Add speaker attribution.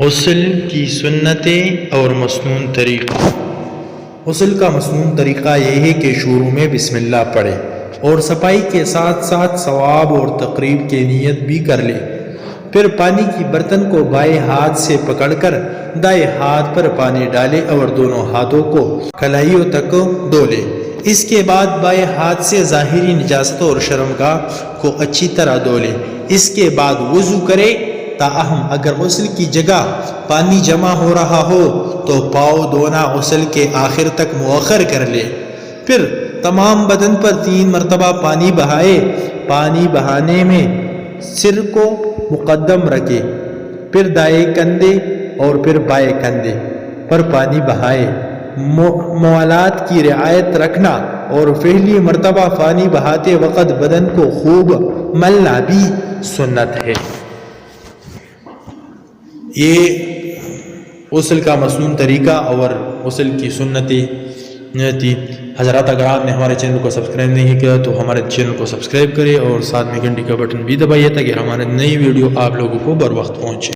Speaker 1: غسل کی سنتیں اور مسنون طریقہ۔ غسل کا مسنون طریقہ یہ ہے کہ شروع میں بسم اللہ پڑھے اور صفائی کے ساتھ ساتھ ثواب اور تقریب کی نیت بھی کر لے۔ پھر پانی کی برتن کو بائیں ہاتھ سے پکڑ کر دائیں ہاتھ پر پانی ڈالے اور دونوں ہاتھوں کو کلائیوں تک دھو لے۔ اس کے بعد بائیں ہاتھ سے ظاہری نجاست اور شرمگاہ کو اچھی طرح دھو لے۔ اس کے بعد وضو کرے۔ تاہم اگر غسل کی جگہ پانی جمع ہو رہا ہو تو پاؤں دھونا غسل کے آخر تک مؤخر کر لے۔ پھر تمام بدن پر 3 مرتبہ پانی بہائے۔ پانی بہانے میں سر کو مقدم رکھے، پھر دائیں کندھے اور پھر بائیں کندھے پر پانی بہائے۔ موالات کی رعایت رکھنا اور پہلی مرتبہ پانی بہاتے وقت بدن کو خوب ملنا بھی سنت ہے۔ یہ غسل کا مسنون طریقہ اور غسل کی سنتیں تھی۔ حضرات اگر آپ نے ہمارے چینل کو سبسکرائب نہیں کیا تو ہمارے چینل کو سبسکرائب کریں اور ساتھ میں گھنٹی کا بٹن بھی دبائیے تاکہ ہمارے نئی ویڈیو آپ لوگوں کو بر وقت پہنچے۔